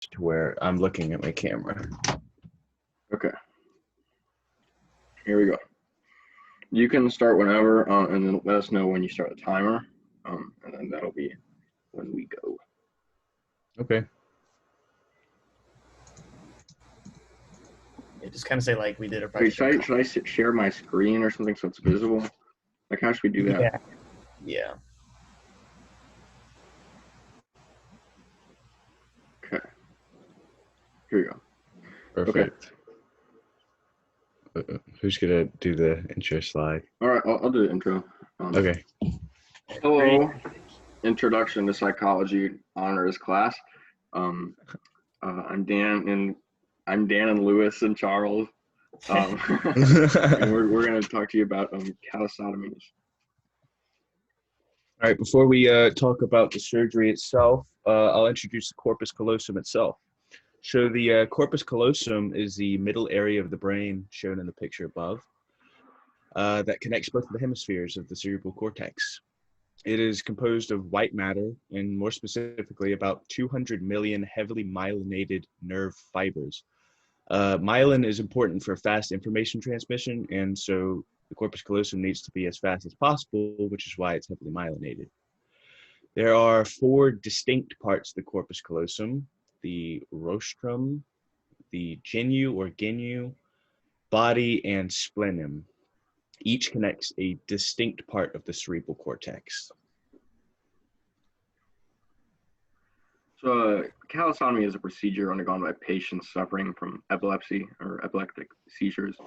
to where I'm looking at my camera. Okay. Here we go. You can start whenever, and then let us know when you start the timer, and then that'll be when we go. Okay. Yeah, just kind of say like we did a Wait, project. should I share my screen or something so it's visible? Like, how should we do that? Yeah. Yeah. Okay. Here we go. Perfect. Okay. Who's gonna do the intro slide? All right, I'll do the intro. Okay. Hello, Introduction to Psychology Honors class. I'm Dan and Lewis and Charles. And we're going to talk to you about calosotomies. All right, before we talk about the surgery itself, I'll introduce the corpus callosum itself. So the corpus callosum is the middle area of the brain shown in the picture above that connects both of the hemispheres of the cerebral cortex. It is composed of white matter and more specifically about 200 million heavily myelinated nerve fibers. Myelin is important for fast information transmission, and so the corpus callosum needs to be as fast as possible, which is why it's heavily myelinated. There are 4 distinct parts of the corpus callosum: the rostrum, the genu, body, and splenium. Each connects a distinct part of the cerebral cortex. So calosotomy is a procedure undergone by patients suffering from epilepsy or epileptic seizures.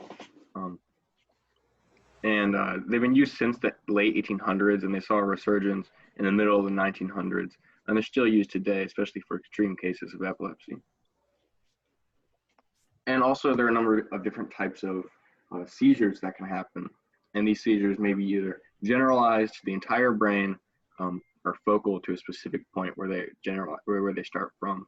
And they've been used since the late 1800s, and they saw a resurgence in the middle of the 1900s. And they're still used today, especially for extreme cases of epilepsy. And also there are a number of different types of seizures that can happen. And these seizures may be either generalized to the entire brain or focal to a specific point where they start from.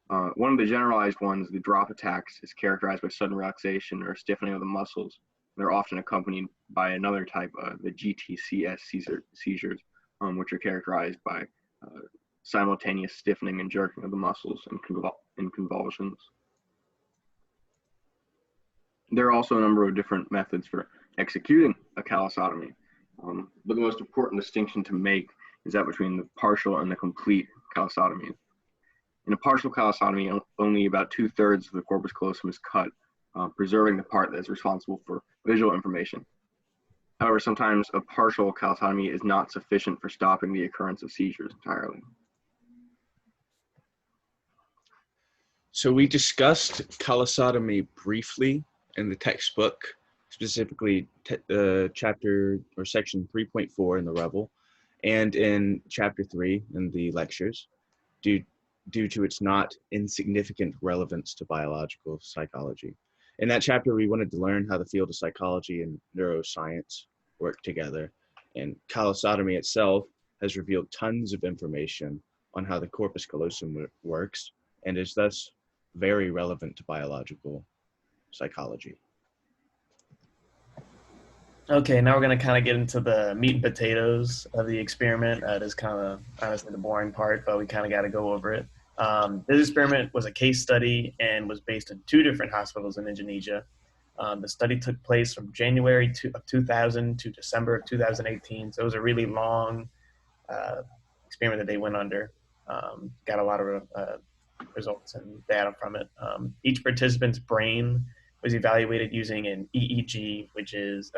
One of the generalized ones, the drop attacks, is characterized by sudden relaxation or stiffening of the muscles. They're often accompanied by another type, the GTCS seizures, which are characterized by simultaneous stiffening and jerking of the muscles and convulsions. There are also a number of different methods for executing a calosotomy. But the most important distinction to make is that between the partial and the complete calosotomy. In a partial calosotomy, only about 2/3 of the corpus callosum is cut, preserving the part that is responsible for visual information. However, sometimes a partial calosotomy is not sufficient for stopping the occurrence of seizures entirely. So we discussed calosotomy briefly in the textbook, specifically chapter or section 3.4 in the Revel, and in chapter 3 in the lectures, due to its not insignificant relevance to biological psychology. In that chapter, we wanted to learn how the field of psychology and neuroscience work together, and calosotomy itself has revealed tons of information on how the corpus callosum works and is thus very relevant to biological psychology. Okay, now we're going to kind of get into the meat and potatoes of the experiment. That is kind of honestly the boring part, but we kind of got to go over it. This experiment was a case study and was based in 2 different hospitals in Indonesia. The study took place from January of 2000 to December of 2018. So it was a really long experiment that they went under. Got a lot of results and data from it. Each participant's brain was evaluated using an EEG, which is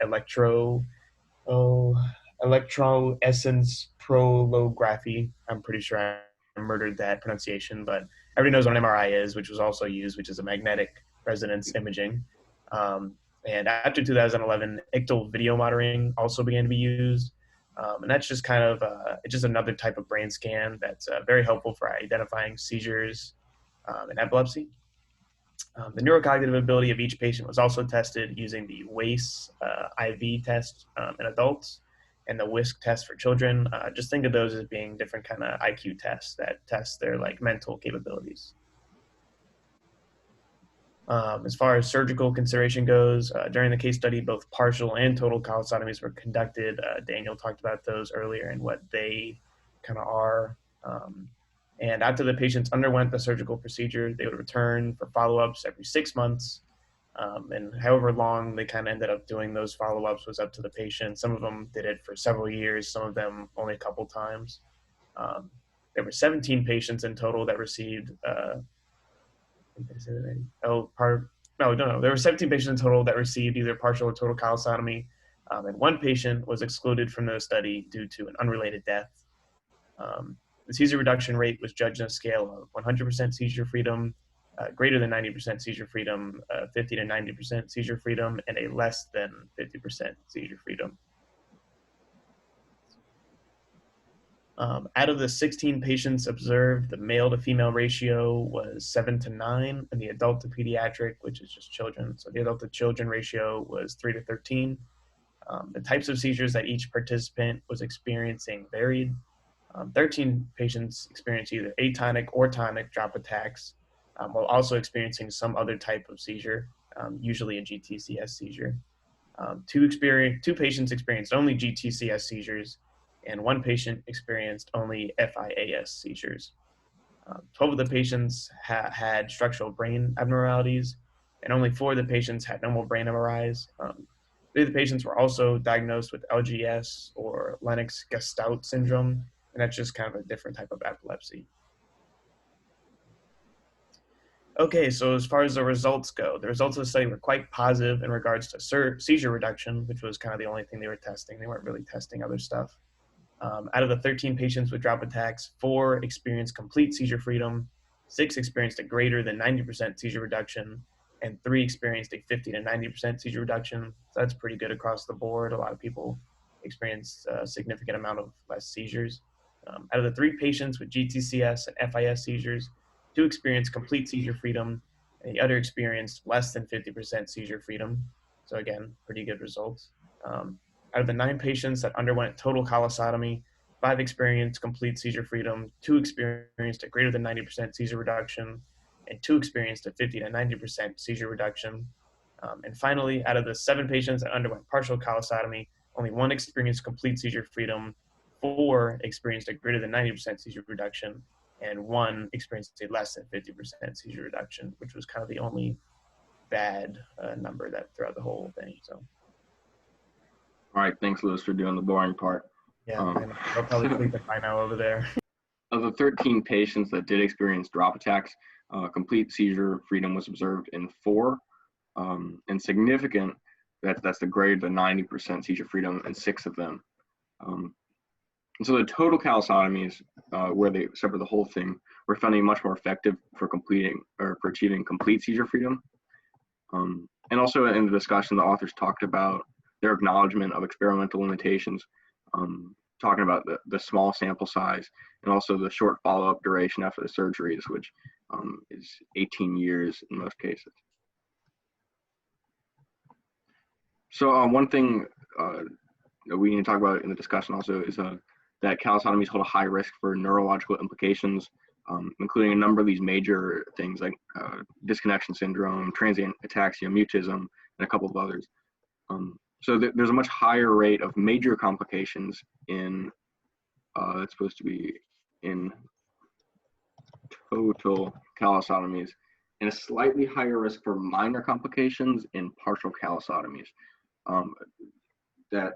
electroencephalography. I'm pretty sure I murdered that pronunciation, but everybody knows what an MRI is, which was also used, which is a magnetic resonance imaging. And after 2011, ictal video monitoring also began to be used. And that's just kind of it's just another type of brain scan that's very helpful for identifying seizures and epilepsy. The neurocognitive ability of each patient was also tested using the WACE IV test in adults and the WISC test for children. Just think of those as being different kind of IQ tests that test their like mental capabilities. As far as surgical consideration goes, during the case study, both partial and total calosotomies were conducted. Daniel talked about those earlier and what they kind of are. And after the patients underwent the surgical procedure, they would return for follow-ups every 6 months. And however long they kind of ended up doing those follow-ups was up to the patient. Some of them did it for several years, some of them only a couple times. There were 17 patients in total that received, there were 17 patients in total that received either partial or total chalcostomy, and one patient was excluded from the study due to an unrelated death. The seizure reduction rate was judged on a scale of 100% seizure freedom, greater than 90% seizure freedom, 50 to 90% seizure freedom, and a less than 50% seizure freedom. Out of the 16 patients observed, the male to female ratio was 7 to 9, and the adult to pediatric, which is just children, so the adult to children ratio was 3 to 13. The types of seizures that each participant was experiencing varied. 13 patients experienced either atonic or tonic drop attacks, while also experiencing some other type of seizure, usually a GTCS seizure. Two patients experienced only GTCS seizures, and one patient experienced only FIAS seizures. 12 of the patients had structural brain abnormalities, and only 4 of the patients had normal brain MRIs. 3 of the patients were also diagnosed with LGS or Lennox-Gastaut syndrome, and that's just kind of a different type of epilepsy. Okay, so as far as the results go, the results of the study were quite positive in regards to seizure reduction, which was kind of the only thing they were testing. They weren't really testing other stuff. Out of the 13 patients with drop attacks, 4 experienced complete seizure freedom, 6 experienced a greater than 90% seizure reduction, and 3 experienced a 50 to 90% seizure reduction. So that's pretty good across the board. A lot of people experienced a significant amount of less seizures. Out of the 3 patients with GTCS and FIS seizures, 2 experienced complete seizure freedom, and the other experienced less than 50% seizure freedom. So again, pretty good results. Out of the 9 patients that underwent total chalcostomy, 5 experienced complete seizure freedom, 2 experienced a greater than 90% seizure reduction, and 2 experienced a 50 to 90% seizure reduction. And finally, out of the 7 patients that underwent partial chalcostomy, only 1 experienced complete seizure freedom, 4 experienced a greater than 90% seizure reduction, and 1 experienced a less than 50% seizure reduction, which was kind of the only bad number that throughout the whole thing. So. All right, thanks, Louis, for doing the boring part. Yeah, I'll probably sleeping by now over there. Of the 13 patients that did experience drop attacks, complete seizure freedom was observed in 4, and significant, that's the greater than 90% seizure freedom in 6 of them. And so the total chalcostomies, where they separate the whole thing, were found to be much more effective for achieving complete seizure freedom. And also in the discussion, the authors talked about their acknowledgement of experimental limitations, talking about the small sample size and also the short follow-up duration after the surgeries, which is 18 years in most cases. So one thing that we need to talk about in the discussion also is that chalcostomies hold a high risk for neurological implications, including a number of these major things like disconnection syndrome, transient ataxia, mutism, and a couple of others. So there's a much higher rate of major complications in, that's supposed to be in total chalcostomies, and a slightly higher risk for minor complications in partial chalcostomies. That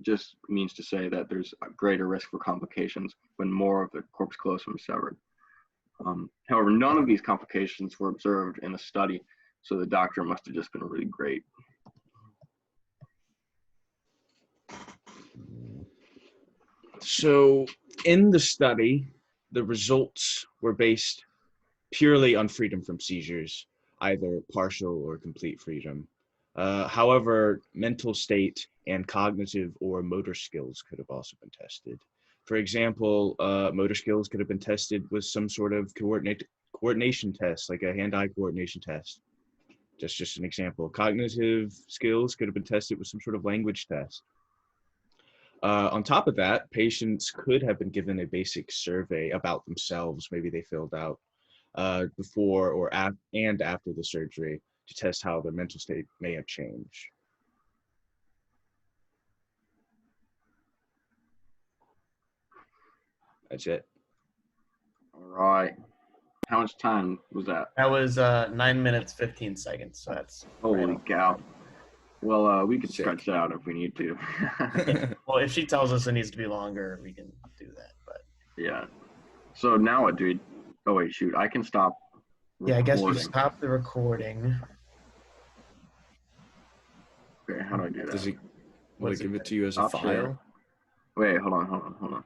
just means to say that there's a greater risk for complications when more of the corpus callosum is severed. However, none of these complications were observed in the study, so the doctor must have just been really great. So in the study, the results were based purely on freedom from seizures, either partial or complete freedom. However, mental state and cognitive or motor skills could have also been tested. For example, motor skills could have been tested with some sort of coordination test, like a hand-eye coordination test. Just an example. Cognitive skills could have been tested with some sort of language test. On top of that, patients could have been given a basic survey about themselves. Maybe they filled out before or and after the surgery to test how their mental state may have changed. That's it. All right. How much time was that? That was 9 minutes 15 seconds. So that's Holy right cow. Well, we could Sick. stretch that out if we need to. Well, if she tells us it needs to be longer, we can do that. But Yeah. So now what, dude? Oh wait, shoot. I can stop. yeah, I guess you recording. stop the recording. Okay, how do I do that? Does he will What's it give it it to you as a Stop share. file? Wait, hold on.